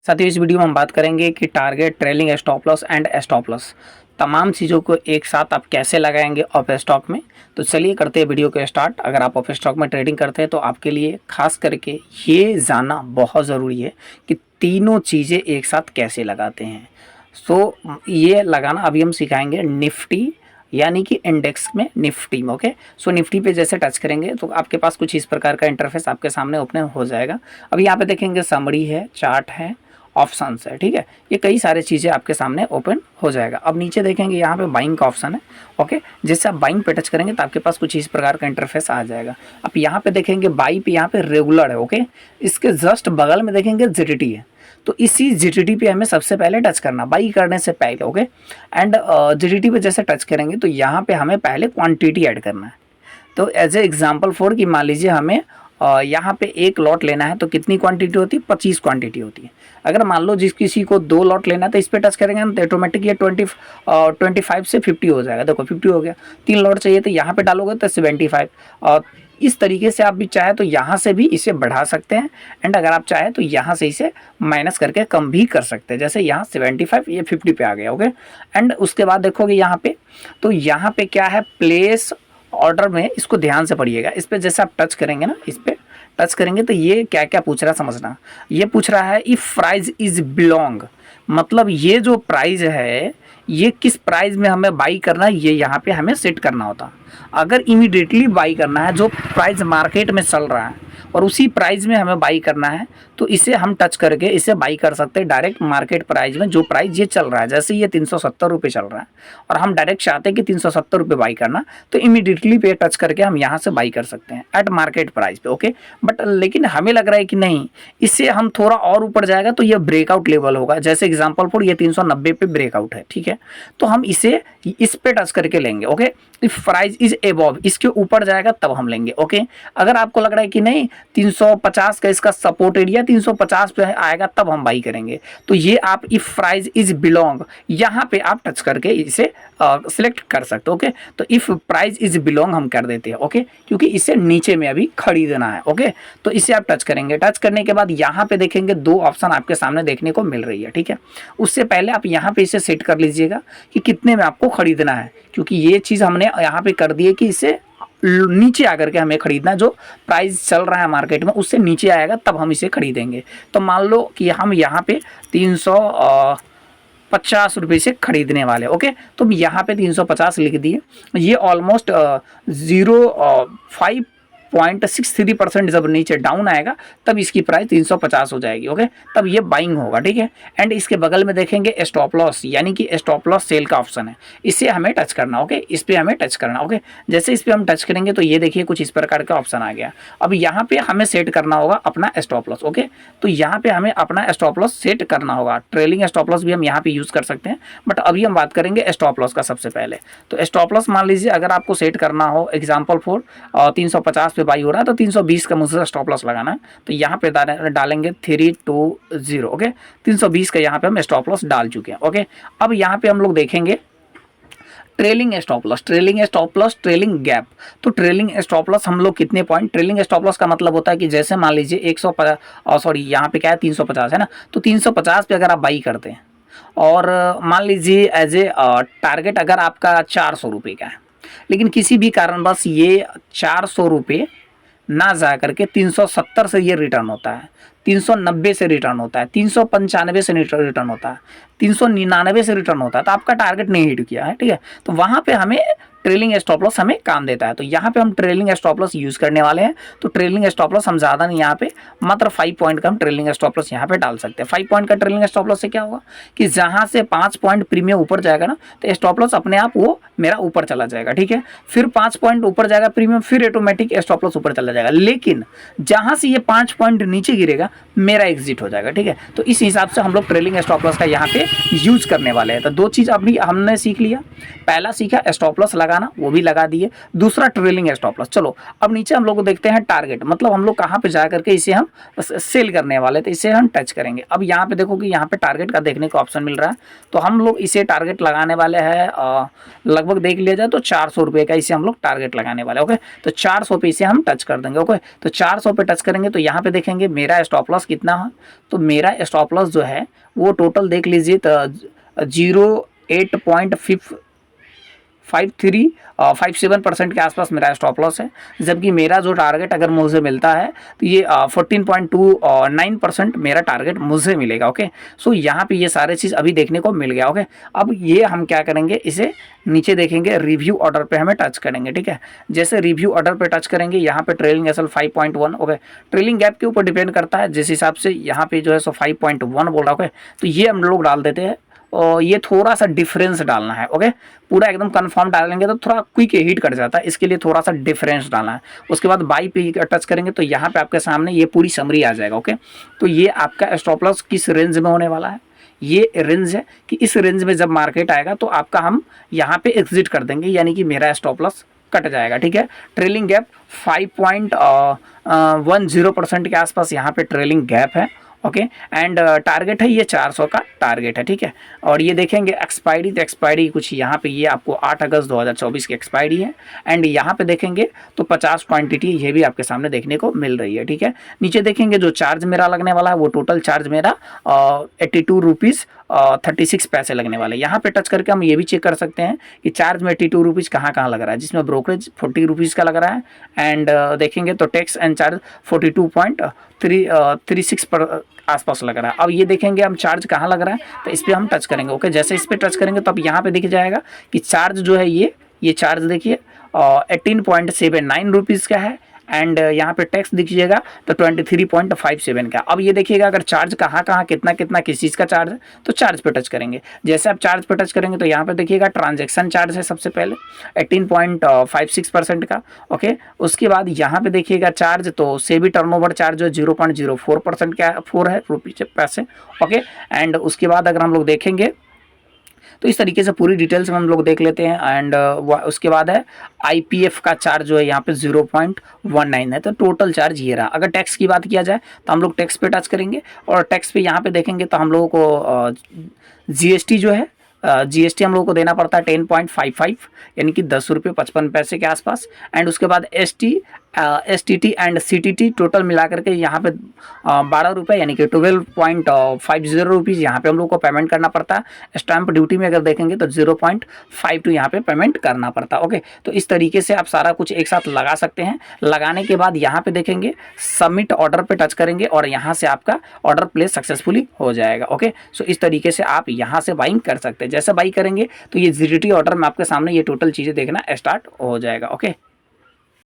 साथ ही इस वीडियो में हम बात करेंगे कि target, trailing stop loss and stop loss तमाम चीज़ों को एक साथ आप कैसे लगाएंगे ऑफ स्टॉक में। तो चलिए करते हैं वीडियो को स्टार्ट। अगर आप ऑफ स्टॉक में ट्रेडिंग करते हैं तो आपके लिए खास करके ये जानना बहुत ज़रूरी है कि तीनों चीज़ें एक साथ कैसे लगाते हैं। सो ये लगाना अभी हम सिखाएंगे निफ्टी यानी कि इंडेक्स में, निफ्टी में। ओके, सो निफ्टी पे जैसे टच करेंगे तो आपके पास कुछ इस प्रकार का इंटरफेस आपके सामने ओपन हो जाएगा। अब यहाँ पे देखेंगे समरी है, चार्ट है, ऑप्शंस है, ठीक है, ये कई सारी चीज़ें आपके सामने ओपन हो जाएगा। अब नीचे देखेंगे यहाँ पे बाइंग का ऑप्शन है। ओके, जैसे आप बाइंग पे टच करेंगे तो आपके पास कुछ इस प्रकार का इंटरफेस आ जाएगा। अब यहाँ पे देखेंगे बाई पे, यहाँ पे रेगुलर है। ओके, इसके जस्ट बगल में देखेंगे जीटीटी है, तो इसी जीटीटी पे हमें सबसे पहले टच करना बाई करने से पहले। ओके, एंड जीटीटी पे जैसे टच करेंगे तो यहाँ पे हमें पहले क्वांटिटी ऐड करना है। तो एज ए एग्जांपल फॉर कि मान लीजिए हमें यहाँ पे एक लॉट लेना है तो कितनी क्वांटिटी होती है, 25 क्वांटिटी होती है। अगर मान लो जिस किसी को 2 लॉट लेना है तो इस पे टच करेंगे तो ऑटोमेटिक ये 25 से 50 हो जाएगा। देखो 50 हो गया। 3 लॉट चाहिए तो यहाँ पे डालोगे तो 75। और इस तरीके से आप भी चाहे तो यहाँ से भी इसे बढ़ा सकते हैं, एंड अगर आप चाहे तो यहाँ से इसे माइनस करके कम भी कर सकते हैं। जैसे यहाँ 75, ये 50 पे आ गया। ओके, एंड उसके बाद देखोगे यहाँ पे, तो यहाँ पे क्या है, प्लेस ऑर्डर में, इसको ध्यान से पढ़िएगा। इस पर जैसे आप टच करेंगे ना, इस पर टच करेंगे तो ये क्या क्या पूछ रहा है समझना। ये पूछ रहा है इफ प्राइस इज बिलोंग, मतलब ये जो प्राइस है ये किस प्राइस में हमें बाई करना है, ये यहाँ पे हमें सेट करना होता। अगर इमीडिएटली बाई करना है, जो प्राइस मार्केट में चल रहा है और उसी प्राइस में हमें बाई करना है, तो इसे हम टच करके इसे बाई कर सकते हैं डायरेक्ट मार्केट प्राइस में, जो प्राइस ये चल रहा है। जैसे ये 370 रुपये चल रहा है और हम डायरेक्ट चाहते हैं कि 370 रुपये बाई करना, तो इमीडिएटली पे टच करके हम यहाँ से बाई कर सकते हैं एट मार्केट प्राइस पे। ओके, बट लेकिन हमें लग रहा है कि नहीं, इससे हम थोड़ा और ऊपर जाएगा तो ये ब्रेकआउट लेवल होगा। जैसे एग्जाम्पल फॉर ये 390 पे ब्रेकआउट है, ठीक है, तो हम इसे इस पे टच करके लेंगे। Okay, if price is above, इसके ऊपर जाएगा तब हम लेंगे। ओके, अगर आपको लग रहा है कि नहीं 350 का इसका सपोर्ट एरिया 350 पे आएगा तब हम बाई करेंगे, तो ये आप इफ प्राइस इज बिलोंग यहाँ पे आप टच करके इसे सिलेक्ट कर सकते हो। ओके, तो इफ प्राइस इज बिलोंग हम कर देते हैं। ओके, क्योंकि इसे नीचे में अभी खरीदना है। ओके, तो इसे आप टच करेंगे। टच करने के बाद यहाँ पे देखेंगे 2 ऑप्शन आपके सामने देखने को मिल रही है, ठीक है। उससे पहले आप यहाँ पे इसे सेट कर लीजिएगा कि कितने में आपको खरीदना है, क्योंकि ये चीज़ हमने यहाँ पे कर दी है कि इसे नीचे आकर के हमें खरीदना, जो प्राइस चल रहा है मार्केट में उससे नीचे आएगा तब हम इसे खरीदेंगे। तो मान लो कि हम यहाँ पे 350 रुपये से खरीदने वाले। ओके, तो यहाँ पे 350 लिख दिए। ये ऑलमोस्ट 0.63% जब नीचे डाउन आएगा तब इसकी प्राइस 350 हो जाएगी। ओके, तब ये बाइंग होगा, ठीक है। एंड इसके बगल में देखेंगे स्टॉप लॉस, यानी कि स्टॉप लॉस सेल का ऑप्शन है, इसे हमें टच करना। ओके, इस पर हमें टच करना। ओके, जैसे इस पर हम टच करेंगे तो ये देखिए कुछ इस प्रकार का ऑप्शन आ गया। अब यहाँ पे हमें सेट करना होगा अपना स्टॉप लॉस। ओके, तो यहाँ पे हमें अपना स्टॉप लॉस सेट करना होगा। ट्रेलिंग स्टॉप लॉस भी हम यहाँ पे यूज़ कर सकते हैं, बट अभी हम बात करेंगे स्टॉप लॉस का सबसे पहले। तो स्टॉप लॉस मान लीजिए अगर आपको सेट करना हो, एग्जाम्पल फॉर 350 पे बाई हो रहा है तो 320 का मुझसे स्टॉप लॉस लगाना है, तो यहाँ पे डालेंगे 320। ओके, 320 का यहाँ पे हम स्टॉप लॉस डाल चुके हैं। ओके, अब यहाँ पे हम लोग देखेंगे trailing stop loss, trailing stop loss, trailing gap. तो ट्रेलिंग स्टॉप लॉस हम लोग कितने पॉइंट, ट्रेलिंग स्टॉप लॉस का मतलब होता है कि जैसे मान लीजिए 150, सॉरी यहाँ पे क्या है 350 है ना, तो 350 पे अगर आप बाई करते हैं और मान लीजिए एज ए टारगेट अगर आपका 400 रुपये का है, लेकिन किसी भी कारणवश ये 400 रुपये ना जा करके 370 से ये रिटर्न होता है, 390 से रिटर्न होता है, 395 से रिटर्न होता है, 399 से रिटर्न होता है, तो आपका टारगेट नहीं हिट किया है, ठीक है। तो वहाँ पे हमें ट्रेलिंग स्टॉप लॉस हमें काम देता है। तो यहाँ पे हम ट्रेलिंग स्टॉप लॉस यूज़ करने वाले हैं। तो ट्रेलिंग स्टॉप लॉस हम ज़्यादा नहीं, यहाँ पे मात्र 5 पॉइंट का हम ट्रेलिंग स्टॉप लॉस यहाँ पे डाल सकते हैं। 5 पॉइंट का ट्रेलिंग स्टॉप लॉस से क्या होगा कि जहाँ से 5 पॉइंट प्रीमियम ऊपर जाएगा ना, तो स्टॉप लॉस अपने आप वो मेरा ऊपर चला जाएगा, ठीक है। फिर 5 पॉइंट ऊपर जाएगा प्रीमियम, फिर ऑटोमेटिक स्टॉप लॉस ऊपर चला जाएगा। लेकिन जहाँ से ये 5 पॉइंट नीचे गिरेगा मेरा एग्जिट हो जाएगा, ठीक है। तो इस हिसाब से हम लोग ट्रेलिंग स्टॉप लॉस का यहाँ पे यूज़ करने वाले हैं। तो 2 चीज़ अभी हमने सीख लिया। पहला सीखा स्टॉप लॉस लगाना वो भी लगा दिए। दूसरा ट्रेलिंग स्टॉप लॉस। चलो अब नीचे हम लोग को देखते हैं टारगेट, मतलब हम लोग कहाँ पे जा करके इसे हम सेल करने वाले थे, इसे हम टच करेंगे। अब यहाँ पे देखो कि यहाँ पे टारगेट का देखने को ऑप्शन मिल रहा है, तो हम लोग इसे टारगेट लगाने वाले हैं लगभग देख लिया जाए तो 400 रुपये का इसे हम लोग टारगेट लगाने वाले। ओके, तो 400 पे इसे हम टच कर देंगे। ओके, तो 400 पे टच करेंगे तो यहाँ पे देखेंगे मेरा स्टॉप लॉस कितना है। तो मेरा स्टॉप लॉस जो है वो टोटल देख लीजिए 0.57% के आसपास मेरा स्टॉप लॉस है, जबकि मेरा जो टारगेट अगर मुझे मिलता है तो ये 14.29% मेरा टारगेट मुझे मिलेगा। ओके, सो यहाँ पे ये सारे चीज़ अभी देखने को मिल गया। ओके, अब ये हम क्या करेंगे, इसे नीचे देखेंगे रिव्यू ऑर्डर पे हमें टच करेंगे। ठीक है, जैसे रिव्यू ऑर्डर पे टच करेंगे यहाँ पे trailing SL 5.1। Okay, trailing gap के ऊपर डिपेंड करता है, जिस हिसाब से यहाँ पे जो है सो 5.1 बोल रहा है। ओके, तो ये हम लोग डाल देते हैं और ये थोड़ा सा डिफरेंस डालना है। ओके, पूरा एकदम कंफर्म डालेंगे तो थोड़ा क्विक हिट कट जाता है, इसके लिए थोड़ा सा डिफरेंस डालना है। उसके बाद बाई पे टच करेंगे तो यहाँ पे आपके सामने ये पूरी समरी आ जाएगा। ओके, तो ये आपका स्टॉप लॉस किस रेंज में होने वाला है, ये रेंज है कि इस रेंज में जब मार्केट आएगा तो आपका हम यहाँ पे एग्जिट कर देंगे, यानी कि मेरा स्टॉप लॉस कट जाएगा। ठीक है, ट्रेलिंग गैप 5.10% के आसपास यहाँ पे ट्रेलिंग गैप है। ओके, एंड टारगेट है ये 400 का टारगेट है। ठीक है, और ये देखेंगे एक्सपायरी, तो एक्सपायरी कुछ यहाँ पे ये आपको 8 अगस्त 2024 की एक्सपायरी है। एंड यहाँ पे देखेंगे तो 50 क्वांटिटी ये भी आपके सामने देखने को मिल रही है। ठीक है, नीचे देखेंगे जो चार्ज मेरा लगने वाला है वो टोटल चार्ज मेरा 82 रुपीज़ 36 पैसे लगने वाले। यहाँ पे टच करके हम ये भी चेक कर सकते हैं कि चार्ज में 82 रुपीज़ कहाँ कहाँ लग रहा है, जिसमें ब्रोकरेज 40 रुपीज़ का लग रहा है। एंड देखेंगे तो टैक्स एंड चार्ज 42.36 पर आसपास लग रहा है। अब ये देखेंगे हम चार्ज कहाँ लग रहा है, तो इस पर हम टच करेंगे। ओके, जैसे इस पर टच करेंगे तो अब यहाँ पे दिख जाएगा कि चार्ज जो है ये चार्ज देखिए 18.79 रुपीज़ का है। एंड यहाँ पे टैक्स दिखिएगा तो 23.57 का। अब ये देखिएगा अगर चार्ज कहाँ कहाँ कितना कितना किस चीज़ का चार्ज है तो चार्ज पे टच करेंगे। जैसे आप चार्ज पे टच करेंगे तो यहाँ पे देखिएगा ट्रांजैक्शन चार्ज है सबसे पहले 18.56% का। ओके, उसके बाद यहाँ पे देखिएगा चार्ज तो सेबी टर्नओवर चार्ज जो 0.04% का 4 है रुपये पैसे। ओके, एंड उसके बाद अगर हम लोग देखेंगे तो इस तरीके से पूरी डिटेल्स में हम लोग देख लेते हैं। एंड उसके बाद है आईपीएफ का चार्ज जो है यहाँ पे 0.19 है, तो टोटल चार्ज ये रहा। अगर टैक्स की बात किया जाए तो हम लोग टैक्स पे टच करेंगे और टैक्स पे यहाँ पे देखेंगे तो हम लोगों को जीएसटी जो है जीएसटी हम लोगों को देना पड़ता है 10.55 यानी कि 10 रुपये 55 पैसे के आसपास। एंड उसके बाद एसटीटी एंड सीटीटी टोटल मिलाकर के यहाँ पे 12 रुपये यानी कि 12.50 रुपीज़ यहाँ पे हम लोग को पेमेंट करना पड़ता है। स्टैंप ड्यूटी में अगर देखेंगे तो 0.52 यहाँ पे पेमेंट करना पड़ता है। ओके, तो इस तरीके से आप सारा कुछ एक साथ लगा सकते हैं। लगाने के बाद यहाँ पे देखेंगे सबमिट ऑर्डर पे टच करेंगे और यहाँ से आपका ऑर्डर प्लेस सक्सेसफुली हो जाएगा। ओके, सो इस तरीके से आप यहाँ से बाइंग कर सकते हैं। जैसे बाई करेंगे तो ये जीडीटी ऑर्डर में आपके सामने ये टोटल चीज़ें देखना स्टार्ट हो जाएगा। ओके।